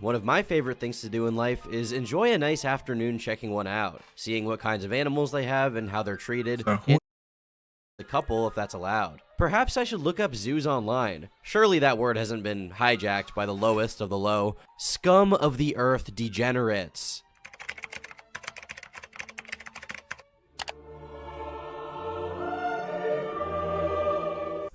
one of my favorite things to do in life is enjoy a nice afternoon checking one out, seeing what kinds of animals they have and how they're treated, and the couple if that's allowed. Perhaps I should look up zoos online. Surely that word hasn't been hijacked by the lowest of the low. Scum of the earth degenerates.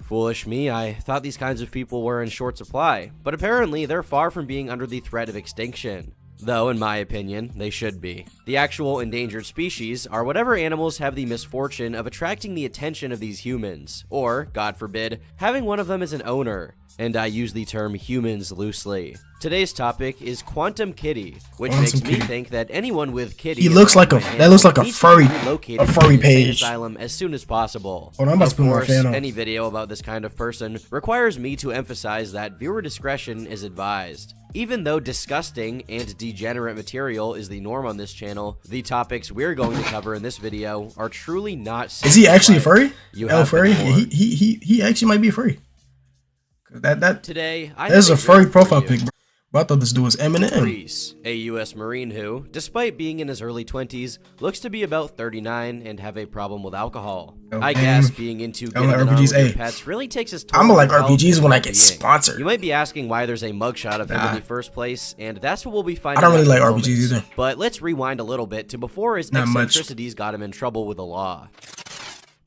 Foolish me, I thought these kinds of people were in short supply, but apparently they're far from being under the threat of extinction. Though, in my opinion, they should be. The actual endangered species are whatever animals have the misfortune of attracting the attention of these humans, or, God forbid, having one of them as an owner. And I use the term humans loosely. Today's topic is Quantum Kitty, which makes me think that anyone with kitty that looks like a furry page asylum as soon as possible. Hold on, I'm about to put my fan on. Any video about this kind of person requires me to emphasize that viewer discretion is advised. Even though disgusting and degenerate material is the norm on this channel, the topics we're going to cover in this video are truly not safe. Is he actually a furry? Furry? He actually might be a furry. Today, there's a furry profile pic, bro. But I thought this dude was Eminem. Furries, a U.S. Marine who, despite being in his early 20s, looks to be about 39 and have a problem with alcohol. I guess being into getting RPGs, with your pets really takes his toll. I'm like RPGs when I get sponsored. You might be asking why there's a mugshot of him in the first place, and that's what we'll be finding out. I don't really like RPGs either. But let's rewind a little bit to before his eccentricities got him in trouble with the law.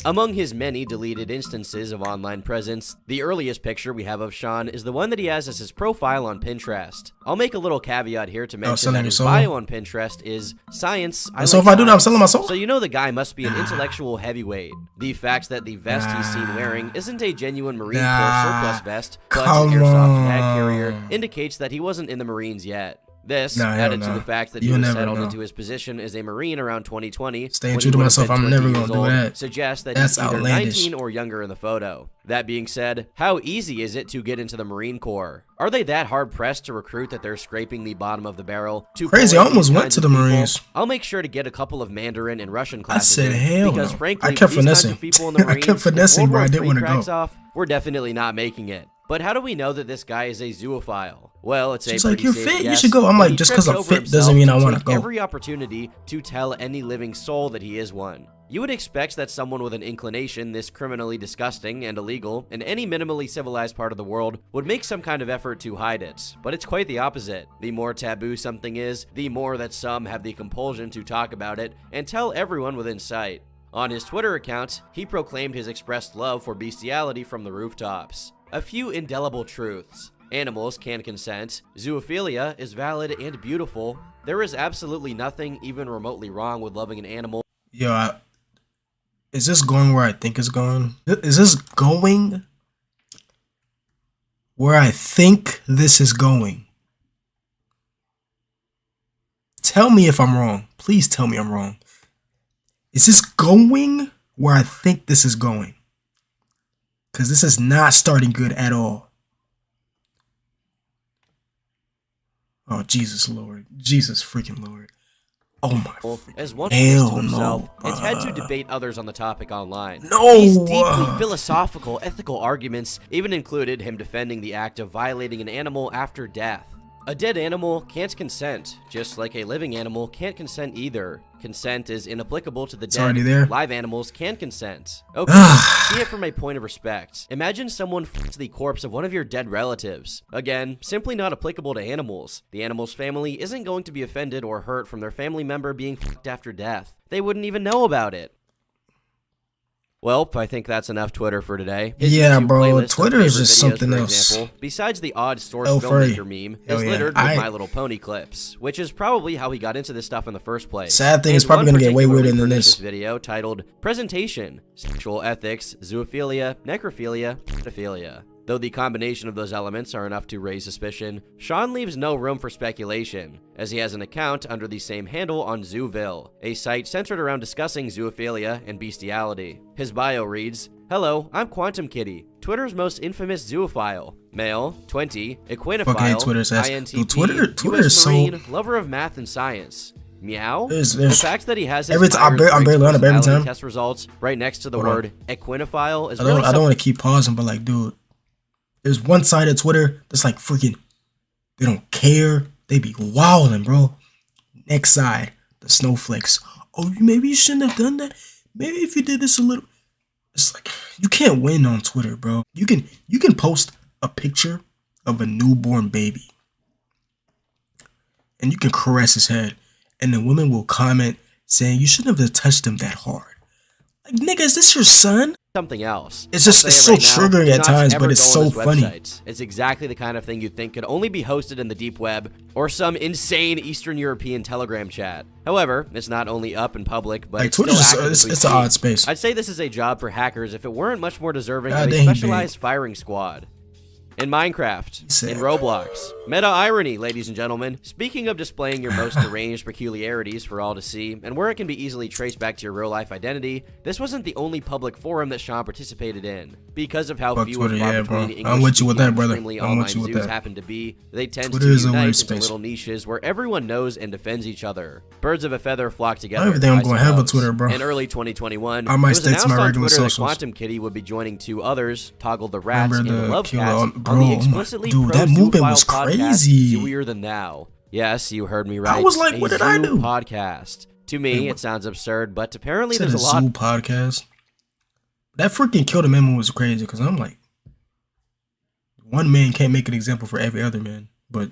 Among his many deleted instances of online presence, the earliest picture we have of Sean is the one that he has as his profile on Pinterest. I'll make a little caveat here to mention that his bio on Pinterest is science. So if I do that, I'm selling my soul? So you know the guy must be an intellectual heavyweight. The fact that the vest he's seen wearing isn't a genuine Marine Corps surplus vest, but an airsoft bag carrier, indicates that he wasn't in the Marines yet. This, added to the fact that he was settled into his position as a Marine around 2020, staying true to myself, I'm never gonna do that. Suggests that he's either 19 or younger in the photo. That being said, how easy is it to get into the Marine Corps? Are they that hard pressed to recruit that they're scraping the bottom of the barrel? Crazy, I almost went to the Marines. I'll make sure to get a couple of Mandarin and Russian classes. I said hell because no. frankly, I kept finessing. I kept finessing, bro. I didn't want to go. Off, we're definitely not making it. But how do we know that this guy is a zoophile? Well, it's She's like, you're fit, you should go. I'm like, just because I'm fit doesn't mean I want to go. Every opportunity to tell any living soul that he is one. You would expect that someone with an inclination this criminally disgusting and illegal in any minimally civilized part of the world would make some kind of effort to hide it, but it's quite the opposite. The more taboo something is, the more that some have the compulsion to talk about it and tell everyone within sight. On his Twitter account, he proclaimed his expressed love for bestiality from the rooftops. A few indelible truths. Animals can consent. Zoophilia is valid and beautiful. There is absolutely nothing even remotely wrong with loving an animal. Yo, is this going where I think it's going? Is this going where I think this is going? Tell me if I'm wrong. Please tell me I'm wrong. Is this going where I think this is going? Because this is not starting good at all. Oh, Jesus Lord. Jesus freaking Lord. Oh my. As one to himself, it's had to debate others on the topic online. No! These deeply philosophical, ethical arguments even included him defending the act of violating an animal after death. A dead animal can't consent, just like a living animal can't consent either. Consent is inapplicable to the dead. Live animals can consent. Okay, see it from a point of respect. Imagine someone f***s the corpse of one of your dead relatives. Again, simply not applicable to animals. The animal's family isn't going to be offended or hurt from their family member being f***ed after death. They wouldn't even know about it. Well, I think that's enough Twitter for today. Yeah, bro, Twitter is just something else. Besides the odd source filmmaker meme, is littered with My Little Pony clips, which is probably how he got into this stuff in the first place. Sad thing is probably going to get way weirder than this. Video titled Presentation, Sexual Ethics, Zoophilia, Necrophilia, Pedophilia. Though the combination of those elements are enough to raise suspicion, Sean leaves no room for speculation, as he has an account under the same handle on Zooville, a site centered around discussing zoophilia and bestiality. His bio reads, "Hello, I'm Quantum Kitty, Twitter's most infamous zoophile. Male, 20, equinophile, INTP, Twitter is Marine, lover of math and science. Meow? The fact that he has his I'm barely on it every time. Test results right next to the word equinophile is I don't want to keep pausing, but like, dude, there's one side of Twitter that's like freaking, they don't care. They be wildin', bro. Next side, the snowflakes. Oh, maybe you shouldn't have done that. Maybe if you did this a little. It's like you can't win on Twitter, bro. You can post a picture of a newborn baby, and you can caress his head, and the women will comment saying you shouldn't have touched him that hard. Like, nigga, is this your son? Something else. It's just it's so triggering at times, but it's so funny. It's exactly the kind of thing you'd think could only be hosted in the deep web or some insane Eastern European Telegram chat. However, it's not only up in public, but like Twitter it's an odd space. I'd say this is a job for hackers if it weren't much more deserving of a specialized firing squad. In Minecraft, in Roblox. Meta irony, ladies and gentlemen. Speaking of displaying your most deranged peculiarities for all to see, and where it can be easily traced back to your real-life identity, this wasn't the only public forum that Sean participated in. Because of how few and far between English-speaking extremely online zoos happen to be, they tend to unite into little niches where everyone knows and defends each other. Birds of a feather flock together. I don't think I'm going to have a Twitter, bro. In early 2021, I might stick to my regular socials. That Quantum Kitty would be joining two others, Toggle the Rats and the Love Cats, bro, on the explicitly that movement was crazy. Zooier than thou. Yes, you heard me right. I was like, what did I do? Podcast. To me, it sounds absurd, but apparently there's a lot. Zoo podcast. That freaking Kill the Memo was crazy because I'm like, one man can't make an example for every other man, but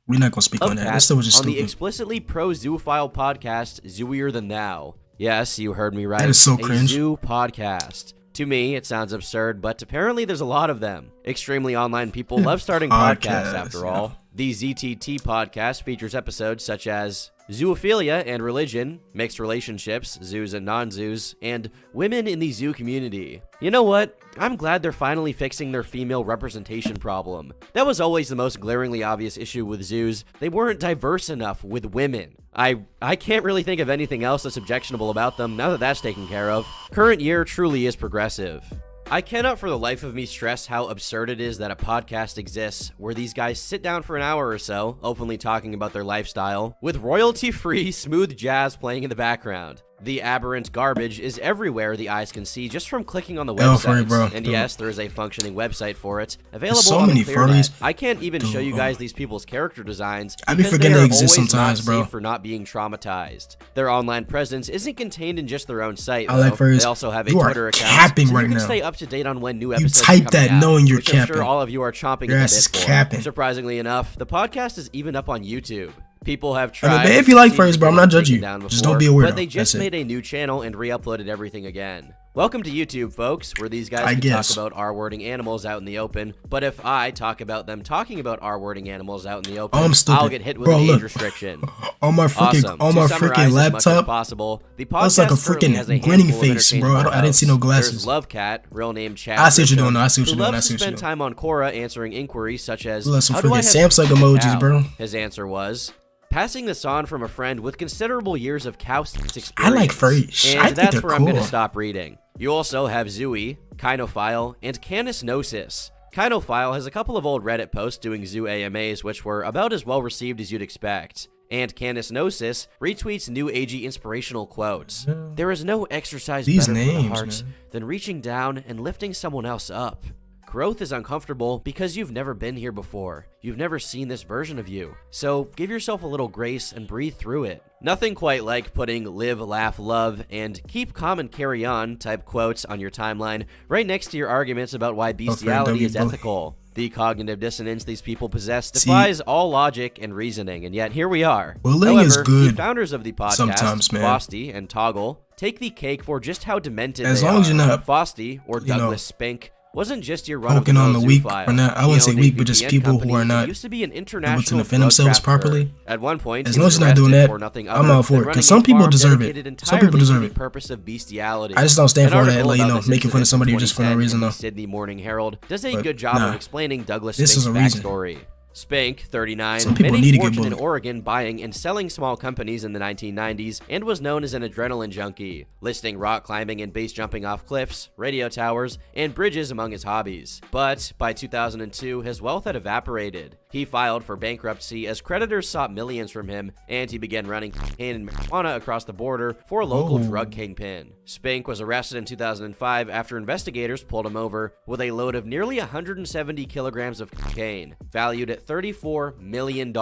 we're not gonna speak on that. That stuff was just stupid. On the explicitly pro-zoophile podcast, Zooier than thou. Yes, you heard me right. That is so cringe. Zoo podcast. To me, it sounds absurd, but apparently there's a lot of them. Extremely online people love starting podcasts, after all. The ZTT podcast features episodes such as zoophilia and religion, mixed relationships, zoos and non-zoos, and women in the zoo community. You know what? I'm glad they're finally fixing their female representation problem. That was always the most glaringly obvious issue with zoos. They weren't diverse enough with women. I can't really think of anything else that's objectionable about them now that that's taken care of. Current year truly is progressive. I cannot for the life of me stress how absurd it is that a podcast exists where these guys sit down for an hour or so, openly talking about their lifestyle, with royalty-free smooth jazz playing in the background. The aberrant garbage is everywhere the eyes can see just from clicking on the website. And yes, there is a functioning website for it, available on the Clearnet. I can't even show you guys these people's character designs I be forgetting they exist sometimes, bro. For not being traumatized. Their online presence isn't contained in just their own site, though. I like Furries. They also have a Twitter account, so you can stay up to date on when new episodes are coming out. You type that knowing you're capping. I'm sure all of you are chomping at the bit for. Surprisingly enough, the podcast is even up on YouTube. People have tried. If you like Furries, bro, I'm not judging you. Just don't be a weirdo. But they just made a new channel and re-uploaded everything again. Welcome to YouTube, folks, where these guys can talk about R-wording animals out in the open. But if I talk about them talking about R-wording animals out in the open, I'll get hit with an age restriction. On my freaking laptop, that's like a freaking grinning face, bro. I didn't see no glasses. There's Love Cat, real name Chad. I see what you're doing. I see what you're doing. I see what you're doing. Spend time on Quora answering inquiries such as, how do I have Samsung emojis, bro? His answer was, passing this on from a friend with considerable years of cow experience. I like furries. And that's where I'm going to stop reading. You also have Zooey, Kinophile, and Canisnosis. Kinophile has a couple of old Reddit posts doing zoo AMAs which were about as well received as you'd expect. And Canisnosis retweets new agey inspirational quotes. There is no exercise better for the heart than reaching down and lifting someone else up. Growth is uncomfortable because you've never been here before. You've never seen this version of you. So give yourself a little grace and breathe through it. Nothing quite like putting live, laugh, love, and keep calm and carry on type quotes on your timeline right next to your arguments about why bestiality is ethical. The cognitive dissonance these people possess defies all logic and reasoning, and yet here we are. Bullying is good. The founders of the podcast, Fosty and Toggle, take the cake for just how demented as they long are. As you're not, Fosty, or Douglas Spink, wasn't just your run on the weak, or not. I wouldn't say weak, but just people who are not used to be an able to international defend themselves properly. At one point, as long as you're not doing that, I'm all for it. Because some people deserve it. Some people deserve it. Purpose of bestiality. I just don't stand for that, like, you know, making fun of somebody just for no reason, though. Sydney Morning Herald does a good job of explaining Douglas Spink's backstory. Spank, 39, made a fortune in Oregon buying and selling small companies in the 1990s and was known as an adrenaline junkie, listing rock climbing and base jumping off cliffs, radio towers, and bridges among his hobbies. But by 2002, his wealth had evaporated. He filed for bankruptcy as creditors sought millions from him, and he began running cocaine and marijuana across the border for a local drug kingpin. Spank was arrested in 2005 after investigators pulled him over with a load of nearly 170 kilograms of cocaine, valued at $34 million.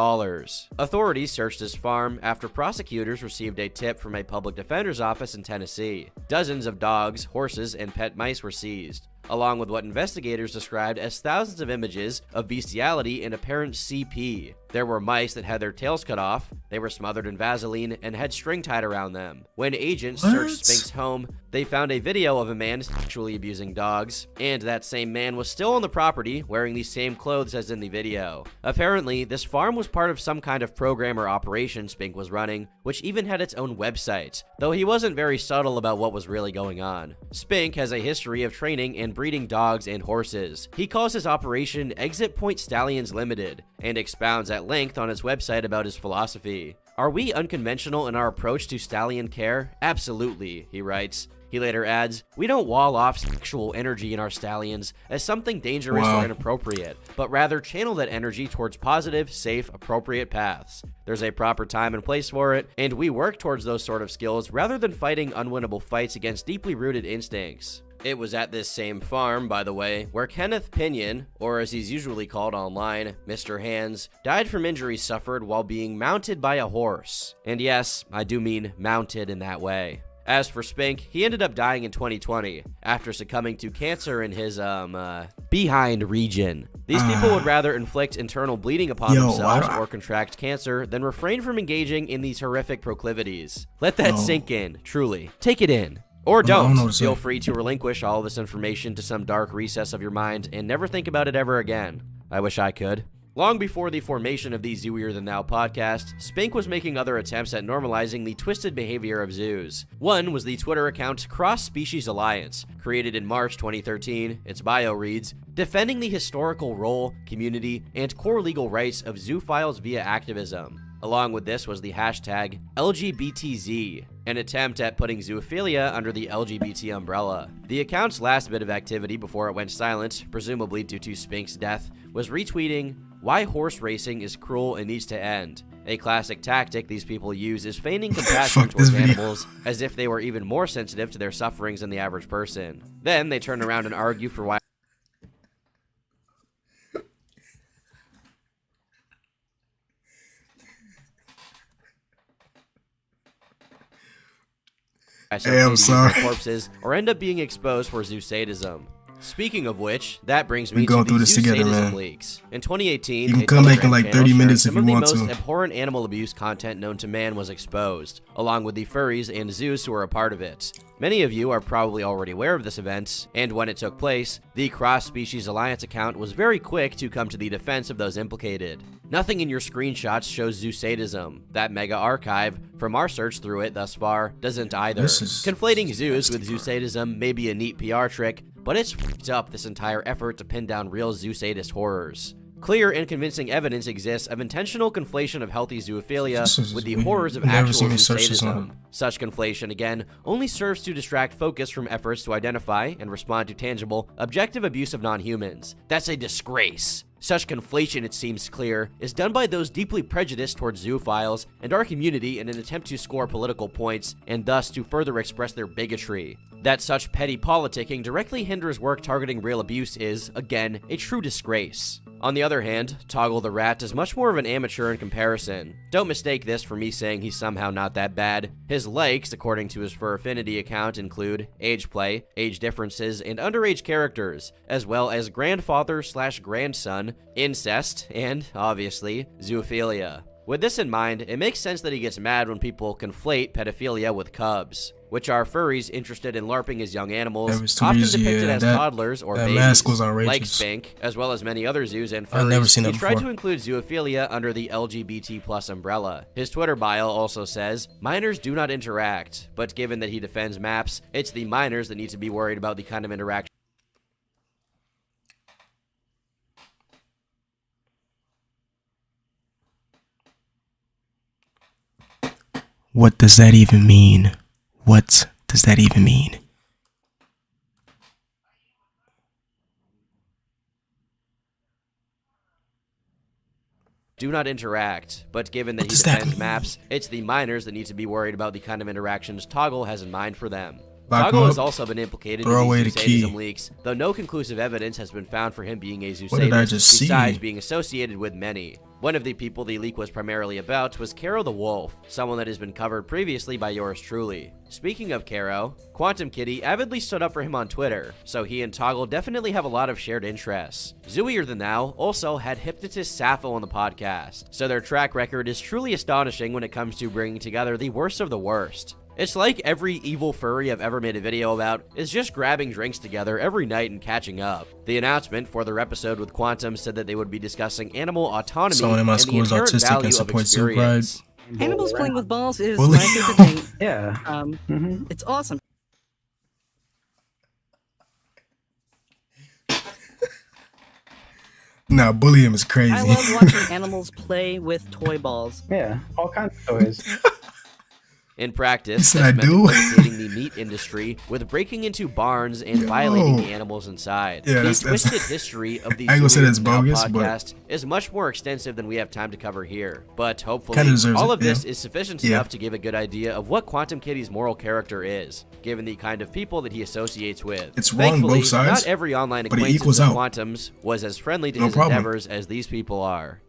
Authorities searched his farm after prosecutors received a tip from a public defender's office in Tennessee. Dozens of dogs, horses, and pet mice were seized, along with what investigators described as thousands of images of bestiality and apparent CP. There were mice that had their tails cut off, they were smothered in Vaseline, and had string tied around them. When agents searched Spink's home, they found a video of a man sexually abusing dogs, and that same man was still on the property wearing the same clothes as in the video. Apparently, this farm was part of some kind of program or operation Spink was running, which even had its own website, though he wasn't very subtle about what was really going on. Spink has a history of training and breeding dogs and horses. He calls his operation Exit Point Stallions Limited, and expounds at length on his website about his philosophy. Are we unconventional in our approach to stallion care? Absolutely, he writes. He later adds, we don't wall off sexual energy in our stallions as something dangerous or inappropriate, but rather channel that energy towards positive, safe, appropriate paths. There's a proper time and place for it, and we work towards those sort of skills rather than fighting unwinnable fights against deeply rooted instincts. It was at this same farm, by the way, where Kenneth Pinion, or as he's usually called online, Mr. Hands, died from injuries suffered while being mounted by a horse. And yes, I do mean mounted in that way. As for Spink, he ended up dying in 2020 after succumbing to cancer in his, behind region. These people would rather inflict internal bleeding upon themselves or contract cancer than refrain from engaging in these horrific proclivities. Let that sink in, truly. Take it in. Or don't. Feel free to relinquish all of this information to some dark recess of your mind and never think about it ever again. I wish I could. Long before the formation of the Zooier Than Thou podcast, Spink was making other attempts at normalizing the twisted behavior of zoos. One was the Twitter account Cross Species Alliance, created in March 2013. Its bio reads, defending the historical role, community, and core legal rights of zoophiles via activism. Along with this was the hashtag LGBTZ, an attempt at putting zoophilia under the LGBT umbrella. The account's last bit of activity before it went silent, presumably due to Spink's death, was retweeting, why horse racing is cruel and needs to end. A classic tactic these people use is feigning compassion towards animals as if they were even more sensitive to their sufferings than the average person. Then they turn around and argue for why I'm sorry. corpses or end up being exposed for zoo sadism. Speaking of which, that brings me We going to through the this zoo together, sadism man. leaks. In 2018, You can a come back in Telegram like channel 30 sharing minutes if some you of want the to. most abhorrent animal abuse content known to man was exposed, along with the furries and zoos who were a part of it. Many of you are probably already aware of this event, and when it took place, the Cross Species Alliance account was very quick to come to the defense of those implicated. Nothing in your screenshots shows zoo sadism. That mega archive, from our search through it thus far, doesn't either. Conflating zoos with zoo sadism may be a neat PR trick, but it's f***ed up this entire effort to pin down real zoo sadist horrors. Clear and convincing evidence exists of intentional conflation of healthy zoophilia with the horrors of actual zoo sadism. Such conflation, again, only serves to distract focus from efforts to identify and respond to tangible, objective abuse of non-humans. That's a disgrace. Such conflation, it seems clear, is done by those deeply prejudiced towards zoophiles and our community in an attempt to score political points and thus to further express their bigotry. That such petty politicking directly hinders work targeting real abuse is, again, a true disgrace. On the other hand, Toggle the Rat is much more of an amateur in comparison. Don't mistake this for me saying he's somehow not that bad. His likes, according to his Fur Affinity account, include age play, age differences, and underage characters, as well as grandfather/grandson, incest, and, obviously, zoophilia. With this in mind, it makes sense that he gets mad when people conflate pedophilia with cubs, which are furries interested in LARPing as young animals, often depicted as toddlers or babies, like Spink, as well as many other zoos and furries. I've never seen that before. He tried to include zoophilia under the LGBT+ umbrella. His Twitter bio also says, minors do not interact, but given that he defends maps, it's the minors that need to be worried about the kind of interaction. What does that even mean? What does that even mean? Do not interact, but given that he defends maps, it's the minors that need to be worried about the kind of interactions Toggle has in mind for them. Lock him Toggle has up. also been implicated Throw in away these the key. zoosadism leaks, though no conclusive evidence has been found for him being a What did I zoosadist, just see? besides being associated with many. One of the people the leak was primarily about was Caro the Wolf, someone that has been covered previously by yours truly. Speaking of Caro, Quantum Kitty avidly stood up for him on Twitter, so he and Toggle definitely have a lot of shared interests. Zooier Than Thou also had hypnotist Sappho on the podcast, so their track record is truly astonishing when it comes to bringing together the worst of the worst. It's like every evil furry I've ever made a video about is just grabbing drinks together every night and catching up. The announcement for their episode with Quantum said that they would be discussing animal autonomy Someone in my and the school is inherent autistic value and of supports Zoo Pride. experience. Animals playing with balls is Bully. my favorite thing. Yeah. It's awesome. Nah, bully him is crazy. I love watching animals play with toy balls. Yeah. All kinds of toys. In practice, You said that's I meant do? implicating the meat industry with breaking into barns and violating the animals inside. Yeah, the that's- twisted history of the I ain't gonna say Zooier that's Than Thou bogus, but- podcast is much more extensive than we have time to cover here. But hopefully, Kinda deserves all it, of this yeah. is sufficient Yeah. enough to give a good idea of what Quantum Kitty's moral character is, given the kind of people that he associates with. It's wrong Thankfully, both sides, not every online but it acquaintance equals of out. Quantum's was as friendly to No his problem. endeavors as these people are.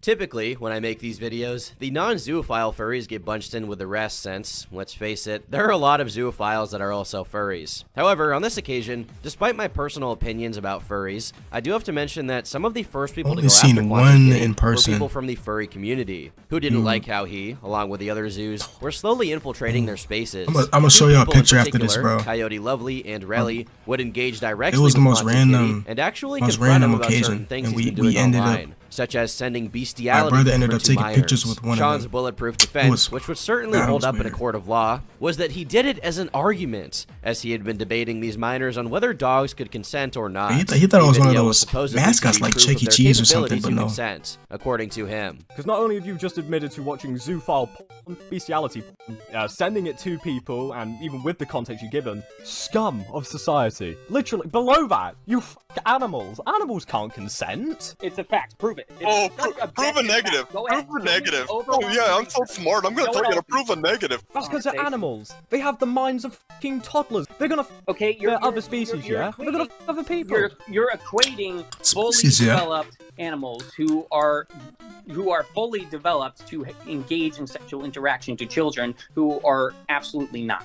Typically, when I make these videos, the non-zoophile furries get bunched in with the rest since, let's face it, there are a lot of zoophiles that are also furries. However, on this occasion, despite my personal opinions about furries, I do have to mention that some of the first people to Only go after seen Quantum one Kitty in person. were people from the furry community, who didn't like how he, along with the other zoos, were slowly infiltrating their spaces. I'ma show Two y'all a people in picture after this, particular, bro. Coyote Lovely and Relly, would engage directly It was the with most Quantum random- Kitty and actually most confront him random about certain occasion, things and he's we been doing ended up- online, such as sending bestiality brother ended over up to taking minors. pictures with one of Sean's them. bulletproof It defense, was- which would certainly that hold was up in a weird. court of law, was that he did it as an argument, as he had been debating these minors on whether dogs could consent or not. He thought it The was one of video those supposedly mascots to be like proof Chuck of E. their Cheese or something, capability but to no. consent, according to him. Because not only have you just admitted to watching zoophile porn, bestiality porn, sending it to people, and even with the context you've given, scum of society. Literally, below that, you animals. Animals can't consent. It's a fact. Prove it. Oh, prove a negative. Prove a negative. Oh yeah, I'm so smart. I'm gonna tell you to prove a negative. That's because they're animals. They have the minds of fucking toddlers. They're gonna Okay, you're other species, yeah? They're gonna other people. You're equating fully Species, yeah. developed animals who are fully developed to engage in sexual interaction to children who are absolutely not.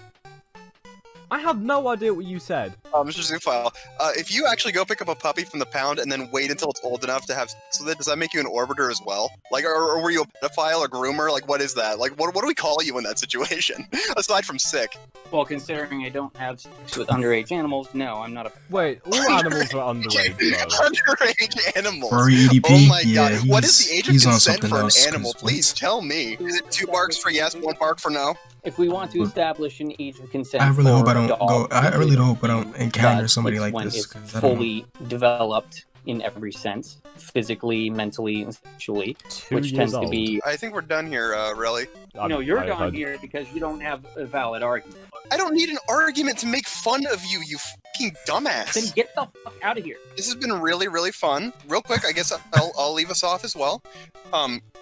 I have no idea what you said. Mr. Zoophile, if you actually go pick up a puppy from the pound and then wait until it's old enough to have sex with it, does that make you an orbiter as well? Like, or were you a pedophile, a groomer? Like, what is that? Like, what do we call you in that situation? Aside from sick. Well, considering I don't have sex with underage animals, no, I'm not a. Wait, all animals are underage, though. Underage animals. Furry EDP? Oh my Yeah, god. What is the age of he's on consent something for an else, animal? 'cause Please what? tell me. Is it 2 barks for yes, 1 bark for no? If we want to establish an age of consent, I really hope for I don't a dog, go. I really hope I don't that encounter somebody it's like when this. it's 'Cause I don't know. fully developed in every sense, physically, mentally, and sexually, 2 which years tends to old. be. I think we're done here, Relly. No, you're I gone heard- here because you don't have a valid argument. I don't need an argument to make fun of you, you fucking dumbass. Then get the fuck out of here. This has been really, really fun. Real quick, I guess I'll leave us off as well.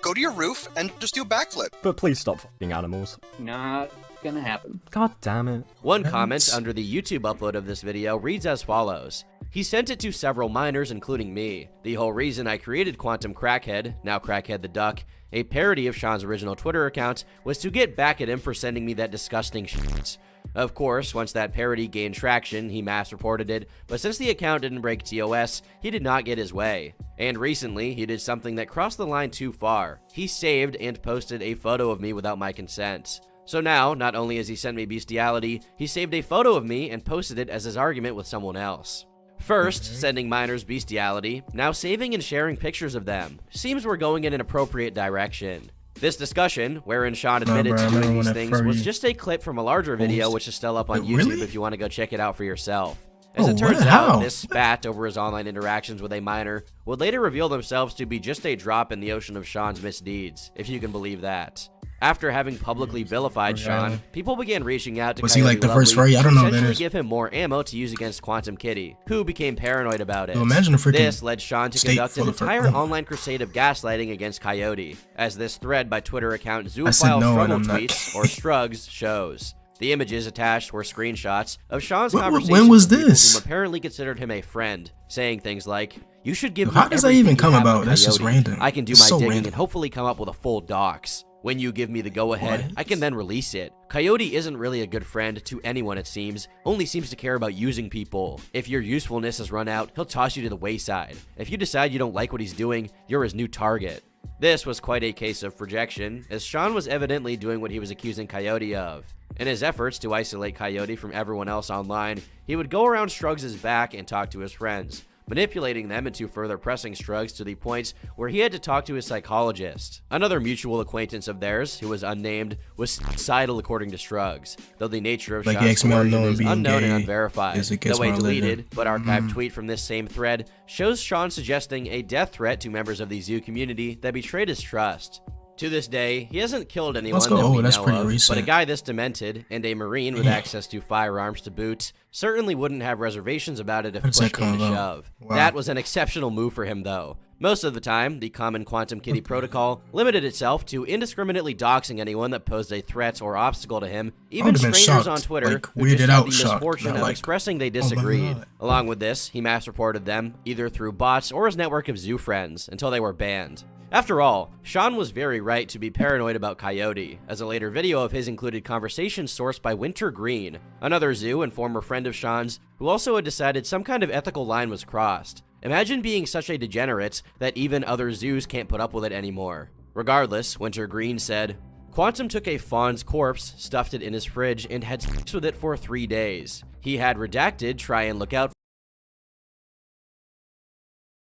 Go to your roof and just do a backflip. But please stop fucking animals. Not gonna happen. God damn it. One What? comment under the YouTube upload of this video reads as follows. He sent it to several minors, including me. The whole reason I created Quantum Crackhead, now Crackhead the Duck, a parody of Sean's original Twitter account, was to get back at him for sending me that disgusting shit. Of course, once that parody gained traction, he mass reported it, but since the account didn't break TOS, he did not get his way. And recently, he did something that crossed the line too far. He saved and posted a photo of me without my consent. So now, not only has he sent me bestiality, he saved a photo of me and posted it as his argument with someone else. First, sending minors bestiality, now saving and sharing pictures of them. Seems we're going in an appropriate direction. This discussion, wherein Sean admitted bro, I to remember doing when these that things, furry was just a clip from a larger video post. which is still up on Wait, YouTube really? if you want to go check it out for yourself. As Oh, it turns what? out, How? this spat over his online interactions with a minor would later reveal themselves to be just a drop in the ocean of Sean's misdeeds, if you can believe that. After having publicly vilified Sean, people began reaching out to Was he Coyote like the first Lovely furry? I don't to know who that essentially is. give him more ammo to use against Quantum Kitty, who became paranoid about it. Yo, imagine a freaking This led Sean to state conduct an full of fur- entire oh my- online crusade of gaslighting against Coyote, as this thread by Twitter account I said Zoophile no, and Struggle I'm not. Tweets, or Strugs, shows. The images attached were screenshots of Sean's When conversations was with people this? who apparently considered him a friend, saying things like, "You should give me How does that everything even you come have about? on That's just Coyote. random. I can do It's my so digging random. and hopefully come up with a full docs. When you give me the go-ahead, What? I can then release it." Coyote isn't really a good friend to anyone, it seems, only seems to care about using people. If your usefulness has run out, he'll toss you to the wayside. If you decide you don't like what he's doing, you're his new target. This was quite a case of projection, as Sean was evidently doing what he was accusing Coyote of. In his efforts to isolate Coyote from everyone else online, he would go around Struggs' back and talk to his friends, manipulating them into further pressing Struggs to the point where he had to talk to his psychologist. Another mutual acquaintance of theirs, who was unnamed, was suicidal according to Struggs, though the nature of Like Sean's X-Men story unknown is being unknown and gay unverified. is against Though a my living. deleted but archived tweet from this same thread shows Sean suggesting a death threat to members of the zoo community that betrayed his trust. To this day, he hasn't killed anyone Let's go. that Oh, we that's know pretty of, recent. but a guy this demented, and a Marine with access to firearms to boot, certainly wouldn't have reservations about it if How does that push came to come about? shove. Wow. That was an exceptional move for him, though. Most of the time, the common Quantum Kitty protocol limited itself to indiscriminately doxing anyone that posed a threat or obstacle to him, even would've been strangers shocked, on Twitter like, who weirded just had out the shocked, misfortune not of like, expressing they "Oh my disagreed. God." Along with this, he mass reported them, either through bots or his network of zoo friends, until they were banned. After all, Sean was very right to be paranoid about Coyote, as a later video of his included conversations sourced by Winter Green, another zoo and former friend of Sean's, who also had decided some kind of ethical line was crossed. Imagine being such a degenerate that even other zoos can't put up with it anymore. Regardless, Winter Green said, "Quantum took a fawn's corpse, stuffed it in his fridge, and had sex with it for 3 days. He had redacted, try and look out,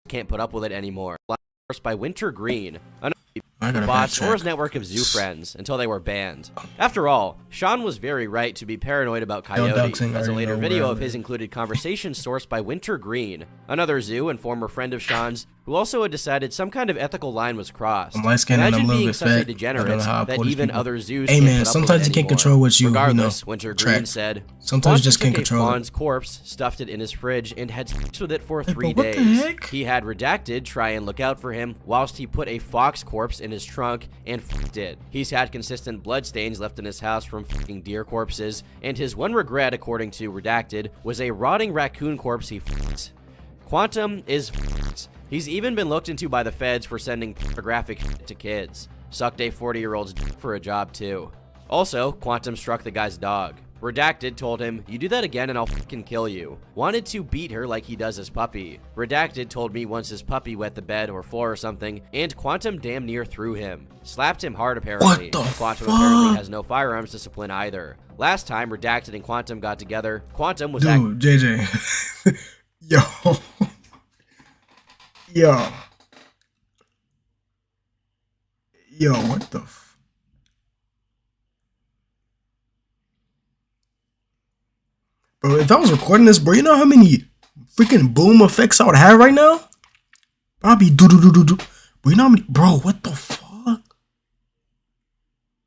can't put up with it anymore." By Winter Green, I gotta bots fact or his check. network of zoo friends until they were banned. After all, Sean was very right to be paranoid about No Coyote, doxing, I as a already later know video where of I'm his at. included conversations sourced by Winter Green, another zoo and former friend of Sean's, who also had decided some kind of ethical line was crossed. I'm light-skinned and I'm a Imagine little being bit such a fat. I don't degenerate know how I that pull these even people. other zoos Hey, can't man, put up sometimes with you it can't anymore. control what you Regardless, know, Winter attract. Green said, Sometimes you just "Quantum can't took a control it." fawn's corpse, stuffed it in his fridge, and had sex with it for Hey, 3 but what the days. heck? He had redacted, try and look out for him, whilst he put a fox corpse in his trunk and f***ed it. He's had consistent bloodstains left in his house from f***ing deer corpses, and his one regret, according to Redacted, was a rotting raccoon corpse he f***ed. Quantum is f***ed. He's even been looked into by the feds for sending pornographic shit to kids. Sucked a 40-year-old's dick for a job, too. Also, Quantum struck the guy's dog. Redacted told him, "You do that again and I'll fucking kill you." Wanted to beat her like he does his puppy. Redacted told me once his puppy wet the bed or floor or something, and Quantum damn near threw him. Slapped him hard apparently. What the Quantum fuck? apparently has no firearms discipline either. Last time Redacted and Quantum got together, Quantum was Dude, JJ. Yo. Yo. Yo, what the f... Bro, if I was recording this, bro, you know how many freaking boom effects I would have right now? Probably do-do-do-do-do. Bro, you know how many... Bro, what the fuck?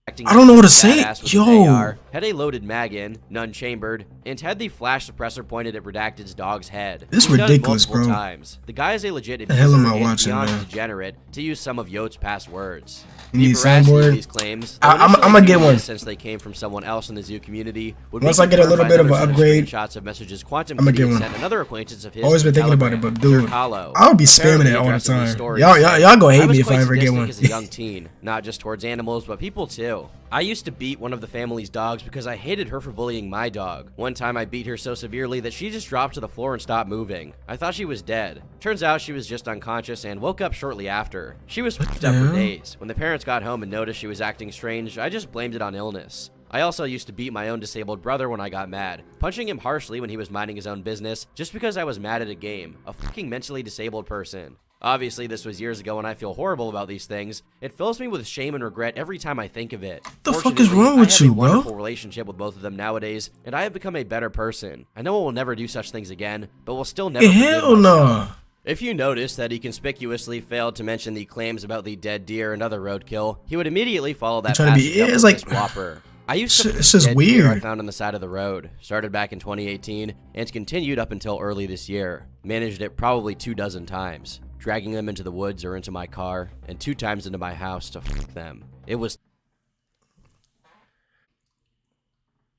acting I don't know what to badass say. with his Yo. AR, had a loaded mag in, none chambered, and had the flash suppressor pointed at Redacted's dog's head. This He's done it ridiculous, multiple bro. Times. The guy is a legit The hell am abuser I and watching, beyond man? degenerate, to use some of Yode's past words. You need The veracity soundboard? of these claims, I'm though gonna get initially one. since they came from someone else in the zoo community, would Once be I get a little confirmed bit by of an another set upgrade, screenshots of messages Quantum I'ma Kitty get had one. sent another acquaintance of his. Always been through thinking about it, Telegram, but dude, Sir Kahlo, I'll be spamming apparently it all the addressing these time. stories Y'all saying, gonna hate "I was me if I quite ever get sadistic one." as a young teen, not just towards animals, but people too. I used to beat one of the family's dogs because I hated her for bullying my dog. One time I beat her so severely that she just dropped to the floor and stopped moving. I thought she was dead. Turns out she was just unconscious and woke up shortly after. She was fucked up for hell? days. When the parents got home and noticed she was acting strange, I just blamed it on illness. I also used to beat my own disabled brother when I got mad, punching him harshly when he was minding his own business just because I was mad at a game, a fucking mentally disabled person. Obviously, this was years ago and I feel horrible about these things. It fills me with shame and regret every time I think of it. The fuck is Fortunately, wrong with I have you, a bro? wonderful relationship with both of them nowadays, and I have become a better person. I know I will never do such things again, but will still never forgive Hell myself. no. If you notice that he conspicuously failed to mention the claims about the dead deer and other roadkill, he would immediately follow that trying to be- passage yeah, up it's with like- this whopper. I used to It's just dead deer I weird. found on the side of the road. Started back in 2018 and continued up until early this year. Managed it probably 24 times, dragging them into the woods or into my car, and 2 times into my house to f them. It was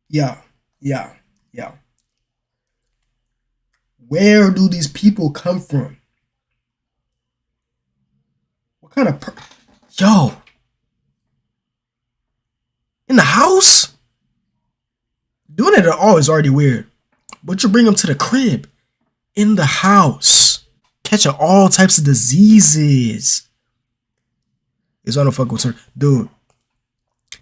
Yeah, yeah, yeah. Where do these people come from? What kind of Yo, in the house? Doing it at all is already weird. But you bring them to the crib. In the house. Catching all types of diseases. It's on the fuck with Twitter. Dude,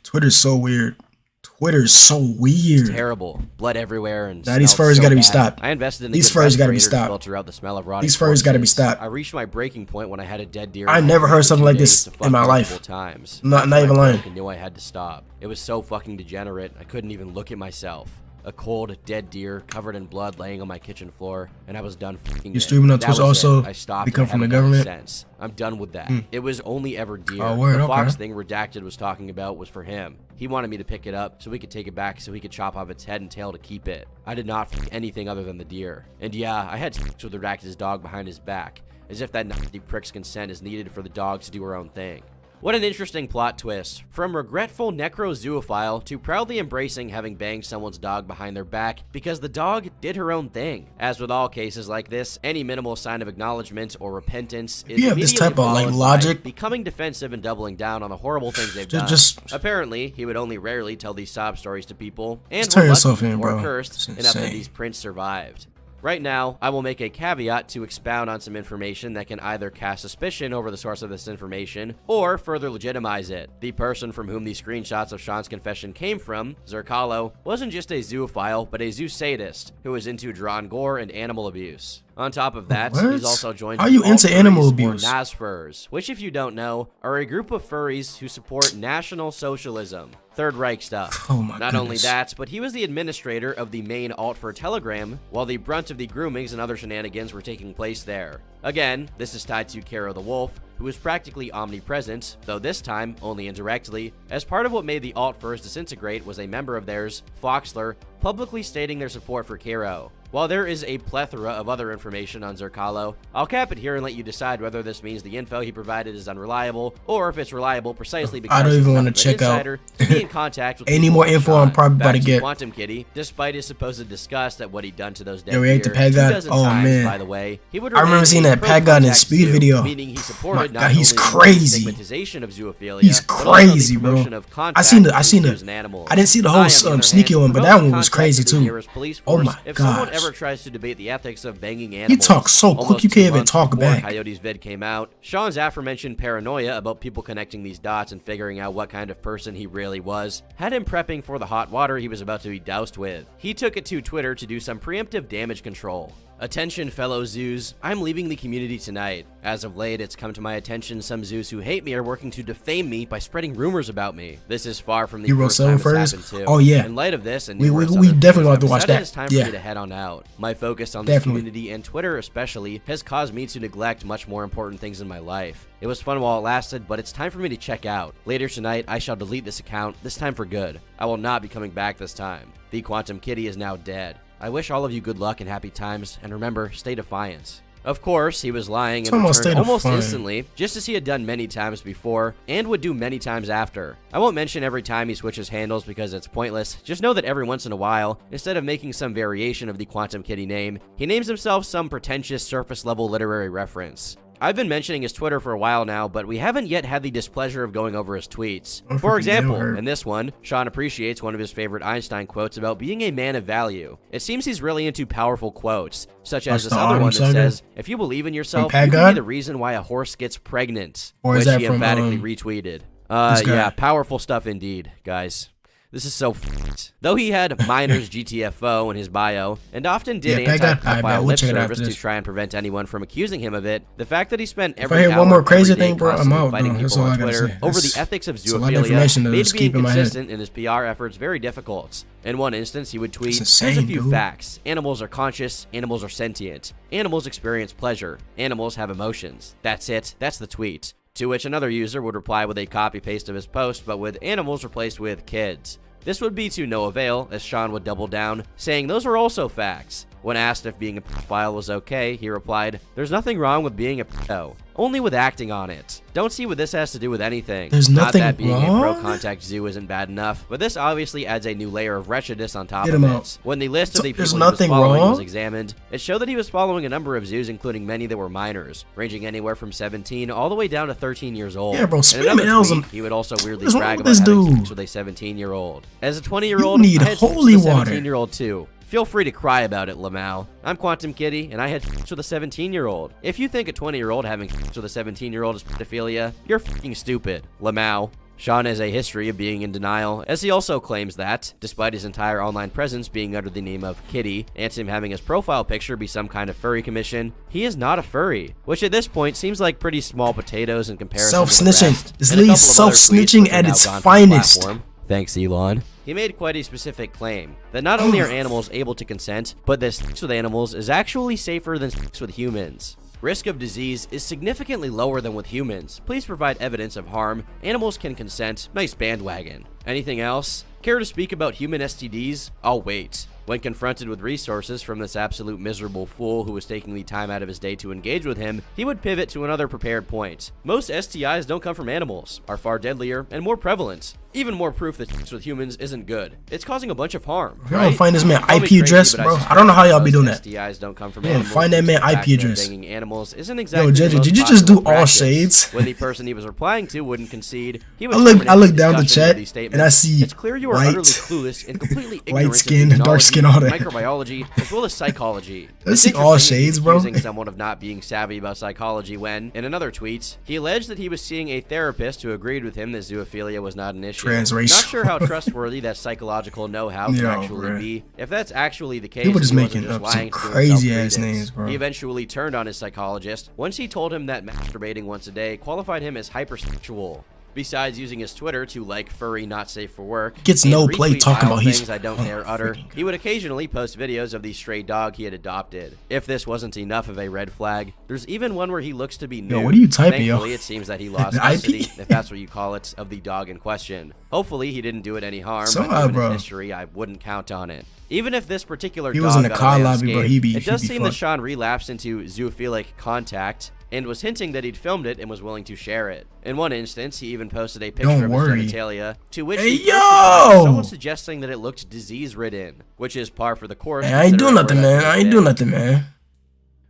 Twitter's so weird. Twitter's so weird. It's terrible. Blood everywhere and Nah, these smelled furries so gotta be bad. stopped. I invested in These the furries gotta be to stopped. filter out the smell of rotting These furries gotta be corpses. stopped. I reached my breaking point when I had a dead deer. I in my never heard fridge for something 2 like days this to in my fuck life. multiple times. Not After even I lying. broke and knew I had to stop. It was so fucking degenerate. I couldn't even look at myself. A cold, dead deer covered in blood laying on my kitchen floor, and I was done fucking. You streaming on That Twitch was also? it. I stopped. Become and I from the haven't done it government? since. I'm done with that. Hmm. It was only ever deer. Oh, word, the fox okay. thing Redacted was talking about was for him. He wanted me to pick it up so we could take it back so he could chop off its head and tail to keep it. I did not fuck anything other than the deer. And yeah, I had sex with Redacted's dog behind his back, as if that nasty prick's consent is needed for the dog to do her own thing. What an interesting plot twist. From regretful necrozoophile to proudly embracing having banged someone's dog behind their back because the dog did her own thing. As with all cases like this, any minimal sign of acknowledgement or repentance is you have this immediately type of, like, followed by logic- becoming defensive and doubling down on the horrible things they've done. Just Apparently, he would only rarely tell these sob stories to people, and Just turn were yourself lucky in, or bro. cursed It's enough that insane. these prints survived. Right now, I will make a caveat to expound on some information that can either cast suspicion over the source of this information, or further legitimize it. The person from whom these screenshots of Sean's confession came from, Zerkalo, wasn't just a zoophile, but a zoo sadist who was into drawn gore and animal abuse. On top of that, What? he's also joined How the you into alt animal furries, abuse? or NASFurs, which if you don't know, are a group of furries who support National Socialism. Third Reich stuff. Oh my Not only goodness. that, but he was the administrator of the main alt for Telegram, while the brunt of the groomings and other shenanigans were taking place there. Again, this is tied to Karo the Wolf, who was practically omnipresent, though this time only indirectly, as part of what made the alt furs disintegrate was a member of theirs, Foxler, publicly stating their support for Karo. While there is a plethora of other information on Zerkalo, I'll cap it here and let you decide whether this means the info he provided is unreliable, or if it's reliable precisely because I don't he's even enough wanna of an check out insider to be in contact with any people more like info I'm Sean. probably about Back to get. Quantum Kitty, despite his supposed disgust at what he'd done to those dead Yeah, we ate the deer, Pat God. 2 dozen Oh, times, man. by the way, he would I remember remain seeing a that Pat God in pro-contact Speed zoo, video. meaning he My supported God, not he's only the crazy. stigmatization of zoophilia, He's but also the crazy, bro. promotion of I seen contact the with zoos and animals. I didn't see the I, whole on the other sneaky hand, one, but promote that one was contact crazy with the too. nearest police Oh force. my If someone gosh. ever tries to debate the ethics of banging animals, He talks so quick almost you 2 can't even months talk before back. Coyote's vid came out, Sean's aforementioned paranoia about people connecting these dots and figuring out what kind of person he really was had him prepping for the hot water he was about to be doused with. He took it to Twitter to do some preemptive damage control. Attention fellow zoos, I'm leaving the community tonight. As of late, it's come to my attention some zoos who hate me are working to defame me by spreading rumors about me. This is far from the You wrote first time it's Silver Furries? happened too. Oh, yeah. In light of this, and We numerous definitely other gonna things, have to I've watch decided that. It's time Yeah. for me to head on out. My focus on this Definitely. community and Twitter especially has caused me to neglect much more important things in my life. It was fun while it lasted, but it's time for me to check out. Later tonight, I shall delete this account, this time for good. I will not be coming back this time. The Quantum Kitty is now dead. I wish all of you good luck and happy times, and remember, stay defiant. Of course, he was lying and Almost returned stay almost defiant. instantly, just as he had done many times before, and would do many times after. I won't mention every time he switches handles because it's pointless, just know that every once in a while, instead of making some variation of the Quantum Kitty name, he names himself some pretentious surface-level literary reference. I've been mentioning his Twitter for a while now, but we haven't yet had the displeasure of going over his tweets. For example, in this one, Sean appreciates one of his favorite Einstein quotes about being a man of value. It seems he's really into powerful quotes, such as That's this the other Autumn one that Saga? says, if you believe in yourself, Pat you can God? be the reason why a horse gets pregnant, Or is which that he from, emphatically retweeted. this guy? Yeah, powerful stuff indeed, guys. This is so f***ed. Though he had minors GTFO in his bio, and often did Yeah, Pat God, I bet anti-pedophile we'll lip check it out service after to this. try and prevent anyone from accusing him of it, the fact that he spent If every I hear hour one more of crazy every day thing, bro, I'm constantly out, fighting bro. That's people all on I gotta Twitter say. over the That's- ethics of that's a lot of information to zoophilia made just being keep in my head. consistent in his PR efforts very difficult. In one instance, he would tweet, That's here's a insane, few dude. facts. Animals are conscious, animals are sentient, animals experience pleasure, animals have emotions. That's it, that's the tweet. To which another user would reply with a copy-paste of his post, but with animals replaced with kids. This would be to no avail, as Sean would double down, saying those are also facts. When asked if being a pedophile was okay, he replied, "There's nothing wrong with being a pedo. Only with acting on it. Don't see what this has to do with anything. There's Not nothing that being wrong? a pro-contact zoo isn't bad enough, but this obviously adds a new layer of wretchedness on top Get of him it. out. When the list of the There's people he was nothing following was wrong? examined, it showed that he was following a number of zoos, including many that were minors, ranging anywhere from 17 all the way down to 13 years old. Yeah, bro, In Spearman another L's tweet, him. he would also weirdly What is wrong brag with about this having dude? sex with a 17-year-old. As a 20-year-old, You need I had sex holy with a water. 17-year-old too. Feel free to cry about it, Lamau. I'm Quantum Kitty, and I had sex with a 17-year-old. If you think a 20-year-old having sex with a 17-year-old is pedophilia, you're fucking stupid, Lamau. Sean has a history of being in denial, as he also claims that, despite his entire online presence being under the name of Kitty, and him having his profile picture be some kind of furry commission, he is not a furry, which at this point seems like pretty small potatoes in comparison to the Self-snitching. rest, It's and a literally couple of other tweets self-snitching which are at now its gone from the finest. platform. Thanks, Elon. He made quite a specific claim, that not only are animals able to consent, but that sex with animals is actually safer than sex with humans. Risk of disease is significantly lower than with humans. Please provide evidence of harm. Animals can consent. Nice bandwagon. Anything else? Care to speak about human STDs? I'll wait. When confronted with resources from this absolute miserable fool who was taking the time out of his day to engage with him, he would pivot to another prepared point. Most STIs don't come from animals, are far deadlier and more prevalent. Even more proof that sex with humans isn't good. It's causing a bunch of harm. Y'all Right? find this man Call me IP crazy, address, but bro. I suspect don't know how y'all be most doing that. STIs don't come from Yeah, animals. find that man The fact IP that address. banging animals isn't exactly JJ, the most did you just do popular all practice. shades? When the person he was replying to wouldn't concede, he would I look terminate down the discussion with chat, these statements. and I see It's clear you are white, utterly clueless and completely ignorant light of skin, dark immunology, skin, all that. microbiology, as well as psychology. I It's see all interesting he's shades, bro. accusing someone of not being savvy about psychology when, in another tweet, he alleged that he was seeing a therapist who agreed with him that zoophilia was not an issue. Transracial. Not sure how trustworthy that psychological know-how can Yo, actually bruh. be. If that's actually the case, People just he wasn't making up lying some to do crazy himself ass credence. names, bro. He eventually turned on his psychologist once he told him that masturbating once a day qualified him as hypersexual. Besides using his Twitter to like furry not safe for work, Gets and no play retweet talking vile about he's things I don't dare utter, he would occasionally post videos of the stray dog he had adopted. If this wasn't enough of a red flag, there's even one where he looks to be nude. Yo, what are you typing, yo? Thankfully, it seems that he lost The custody, IP? if that's what you call it, of the dog in question. Hopefully, he didn't do it any harm, Somehow, but given bro. his history, I wouldn't count on it. Even if this particular He dog was in the got car away lobby, bro. unscathed, He be- it does he be seem that fucked. Sean relapsed into zoophilic contact and was hinting that he'd filmed it and was willing to share it. In one instance, he even posted a picture Don't of worry. his genitalia, to which Hey, he first replied yo! someone suggesting that it looked disease-ridden, which is par for the course. Hey, I ain't doing considering nothing, we're man. at I ain't this doing day. nothing, man.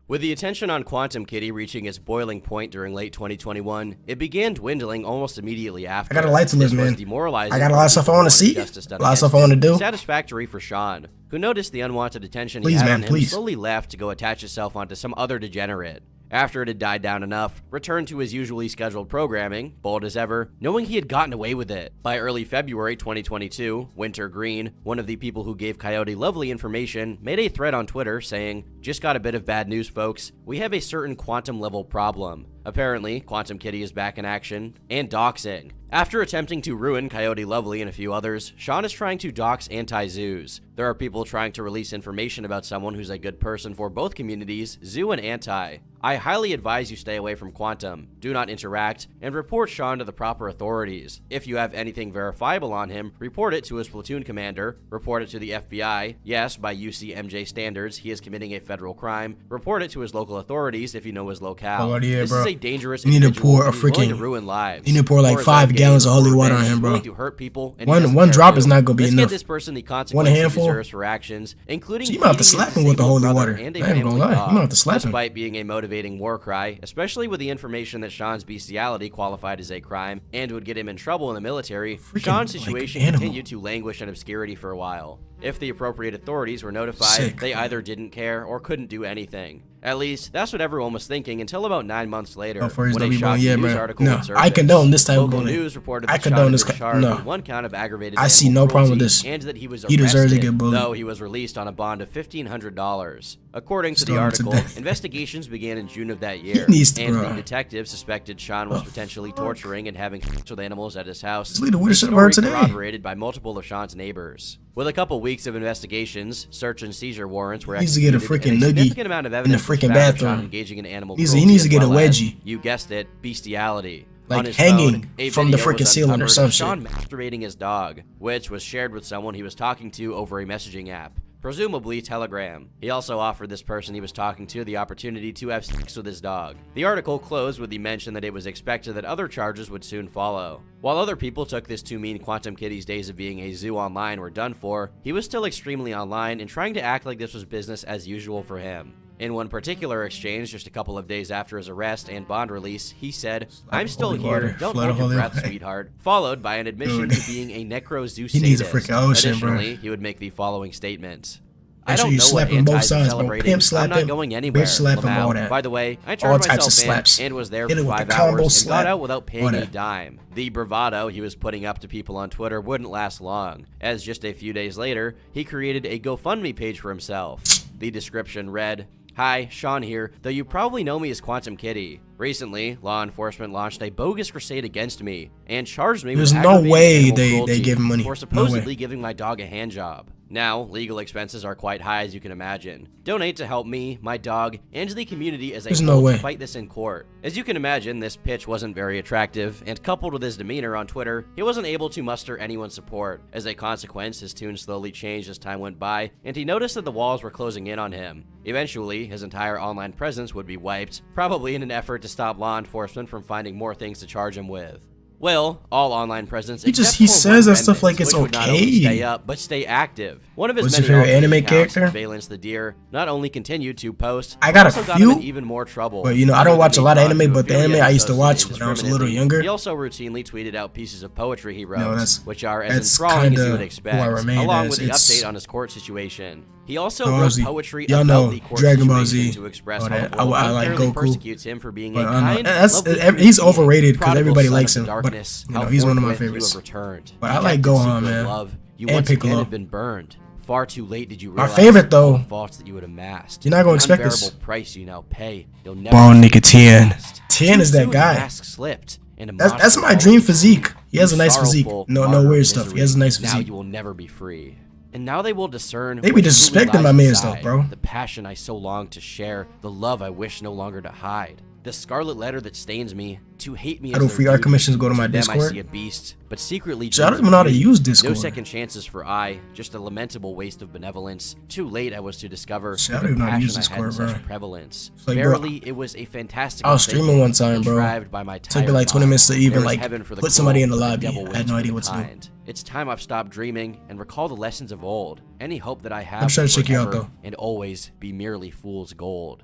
With the attention on Quantum Kitty reaching its boiling point during late 2021, it began dwindling almost immediately after. I got a life to live, This was man. demoralizing I got a for lot of the stuff I people wanna who see, wanted justice done a lot of against stuff I wanna him. do. Satisfactory for Sean, who noticed the unwanted attention Please, he had man, on him, please. slowly left to go attach himself onto some other degenerate. After it had died down enough, returned to his usually scheduled programming, bold as ever, knowing he had gotten away with it. By early February 2022, Winter Green, one of the people who gave Coyote Lovely information, made a thread on Twitter saying, "Just got a bit of bad news, folks. We have a certain quantum level problem. Apparently, Quantum Kitty is back in action, and doxing. After attempting to ruin Coyote Lovely and a few others, Sean is trying to dox anti-zoos. There are people trying to release information about someone who's a good person for both communities, zoo and anti. I highly advise you stay away from Quantum, do not interact, and report Sean to the proper authorities. If you have anything verifiable on him, report it to his platoon commander, report it to the FBI. Yes, by UCMJ standards, he is committing a federal crime. Report it to his local authorities if you know his locale. Oh, yeah, this bro. is a dangerous You need to individual pour a who's willing to freaking- ruin lives. you need to pour, like, For his 5 own gallons gain, of holy for water on revenge, him, he's bro. willing to hurt people, and he One doesn't one care drop who. is not gonna be Let's enough. get this person the consequences he handful? deserves for actions, including So you might have to feeding his slap him with the disabled holy brother water. and a I ain't gonna family lie. You dog. might have to slap him. Despite being a motivating war cry, especially with the information that Sean's bestiality qualified as a crime and would get him in trouble in the military, Freaking, Sean's like, situation animal. continued to languish in obscurity for a while. If the appropriate authorities were notified, Sick. they either didn't care or couldn't do anything. At least, that's what everyone was thinking until about 9 months later, Oh, Furries when don't a be shocking yeah, news bro. article No, would surface. I condone this type of Local bullying. news reported I that Sean condone had this been ki- charged no. with one count of aggravated I see animal no problem with cruelty this. and that he was He deserves to arrested, get bullied. though he was released on a bond of $1,500. According to the Starve to article, death. investigations began in June of that year, needs to, and bro. the detectives suspected Sean was potentially torturing and having sex with animals at his house. This leader, we A should have heard story today. corroborated by multiple of Sean's neighbors. With a couple weeks of investigations, search and seizure warrants were He needs to get a executed, freaking and a noogie significant amount of in the evidence was freaking found of Sean bathroom. engaging in animal He cruelty needs to as get a well as, wedgie. you guessed it, bestiality. Like On his hanging phone, a from the video freaking was ceiling or uncovered some of Sean shit. masturbating his dog, which was shared with someone he was talking to over a messaging app. presumably Telegram. He also offered this person he was talking to the opportunity to have sex with his dog. The article closed with the mention that it was expected that other charges would soon follow. While other people took this to mean Quantum Kitty's days of being a zoo online were done for, he was still extremely online and trying to act like this was business as usual for him. In one particular exchange, just a couple of days after his arrest and bond release, he said, "I'm still here, don't hold your breath, sweetheart," followed by an admission to being a necro-zoo He needs a sadist. freaking ocean, bro. Additionally, he would make the following statement. I Make sure don't you know slap what him both antis sides, bro. celebrating. Pimp slap I'm not him, going anywhere. bitch slap him, all Lamau. that. By the way, I All turned types of myself slaps. in and was there Hit for it with 5 the combo hours and slap. got out without paying All a that. dime. The bravado he was putting up to people on Twitter wouldn't last long, as just a few days later, he created a GoFundMe page for himself. The description read, "Hi, Sean here, though you probably know me as Quantum Kitty. Recently, law enforcement launched a bogus crusade against me and charged me There's with no aggravated way animal they cruelty give him money. for No supposedly way. giving my dog a hand job. Now, legal expenses are quite high as you can imagine. Donate to help me, my dog, and the community as I There's no way. to fight this in court." As you can imagine, this pitch wasn't very attractive, and coupled with his demeanor on Twitter, he wasn't able to muster anyone's support. As a consequence, his tune slowly changed as time went by, and he noticed that the walls were closing in on him. Eventually, his entire online presence would be wiped, probably in an effort to stop law enforcement from finding more things to charge him with. Well, all online presence. He except he for says one that stuff like remnant, it's which would not only okay. stay up, but stay active. One of his What's many your favorite alternate anime accounts, character? Valence the Deer, not only continued to post, I but got a also got few, him in even more trouble. But you know, I don't watch a lot of anime, but the anime I used to watch when I was a little younger. He also routinely tweeted out pieces of poetry he wrote, that's- which are as that's enthralling as you kinda would who expect, I remain along as. with the It's- update on his court situation. He also Oh, wrote Z. poetry Y'all about know the court Dragon Ball situation Z. to express Oh, how that- the world I like unfairly Goku. persecutes him for being But, a kind, that's- lovely he's human being, overrated 'cause prodigal everybody son likes of him, the but, darkness, you know, how he's one of my forthwith you favorites. have returned. But I like Rejected Gohan, secret man. love, you And once again Piccolo. have been burned. Far too late did you My realize favorite, all though. the faults that you had amassed. You're not gonna The expect this. unbearable price you now pay. You'll never Ball see nigga the 10. past. 10 Too is that soon, guy. the mask slipped, and a That's monster my followed dream you. physique. He has a You nice physique. sorrowful No martyr of weird stuff. He has a nice misery. Now physique. you will never be free. And now they will discern They be what truly disrespecting my lies man inside, stuff, bro. The passion I so long to share, the love I wish no longer to hide. The scarlet letter that stains me, to hate me How as do their free duty. art commissions go to my them I Discord? see a beast, but secretly Shit, I don't dreams even know how of to beauty. use No Discord. second chances for I, just a lamentable waste of benevolence. Too late I was to discover Shit, I the don't even know how to passion use I had in Discord, such bro. prevalence. It's like, bro, Verily, it was a fantastic I was streaming one time, bro. contrived by my Took me tired like 20 mind. minutes to even There is like heaven for the put somebody in the cruel, but lobby. devil I had no waits idea for what the to do. kind. It's time I've stopped dreaming and recall the lessons of old. Any hope that I have I'm trying to will check you out, forever though. and always be merely fool's gold.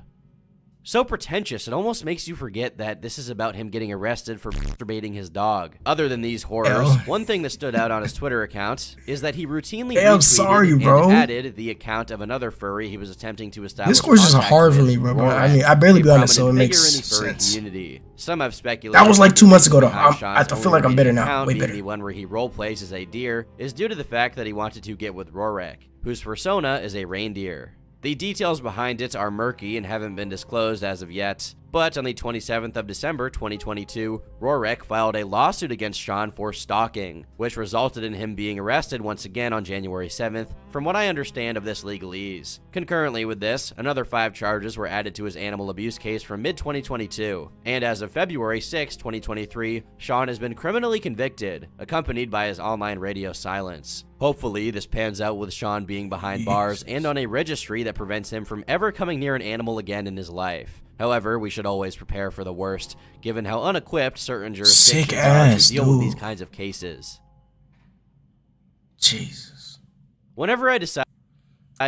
So pretentious, it almost makes you forget that this is about him getting arrested for masturbating his dog. Other than these horrors, Ew. one thing that stood out on his Twitter account is that he routinely Hey, I'm retweeted sorry, and bro. added the account of another furry he was attempting to establish. Discord's just contact hard for with, me, bro. Rorak, I mean, I barely a be on it, so it prominent makes figure in the furry sense. community. Some have speculated That was like 2 months ago, though. behind I Sean's feel like I'm only better remaining now. account Way being better. the one where he role plays as a deer is due to the fact that he wanted to get with Rorak, whose persona is a reindeer. The details behind it are murky and haven't been disclosed as of yet, but on the 27th of December 2022, Rorak filed a lawsuit against Sean for stalking, which resulted in him being arrested once again on January 7th, from what I understand of this legalese. Concurrently with this, another 5 charges were added to his animal abuse case from mid-2022, and as of February 6, 2023, Sean has been criminally convicted, accompanied by his online radio silence. Hopefully, this pans out with Sean being behind bars and on a registry that prevents him from ever coming near an animal again in his life. However, we should always prepare for the worst, given how unequipped certain jurisdictions Sick are ass, to deal with these dude. kinds of cases. Jesus. Whenever I decide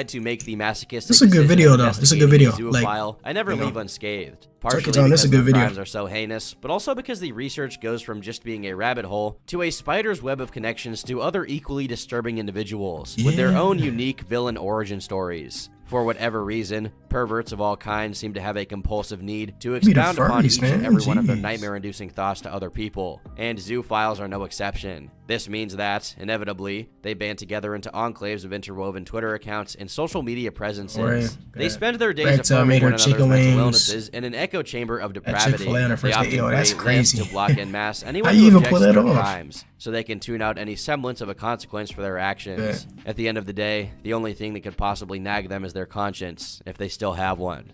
to make the masochistic This is a good decision video, of though. It's a good video. investigating a Like, zoophile, I never you know, leave unscathed. your Partially time. This because is a good their video. crimes are so heinous, but also because the research goes from just being a rabbit hole to a spider's web of connections to other equally disturbing individuals with their own Yeah. unique villain origin stories. For whatever reason, perverts of all kinds seem to have a compulsive need to Be the expound upon Furries, each man. and every one of their Jeez. nightmare-inducing thoughts to other people, and zoophiles are no exception. This means that, inevitably, they band together into enclaves of interwoven Twitter accounts and social media presences. Right. They spend their days Back to affirming made her one another's chicken mental wings. illnesses in an echo chamber of depravity. Chick-fil-A on her They first often day. Yo, that's create lists crazy. to block en masse anyone How who you even objects pull to that their off? crimes, so they can tune out any semblance of a consequence for their actions. At the end of the day, the only thing that could possibly nag them is their conscience, if they still have one.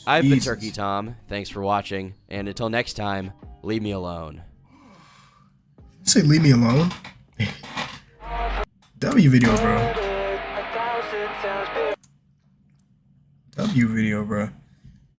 I've been Jesus. Turkey Tom, thanks for watching, and until next time, leave me alone. Say leave me alone. W video, bro. W video, bro.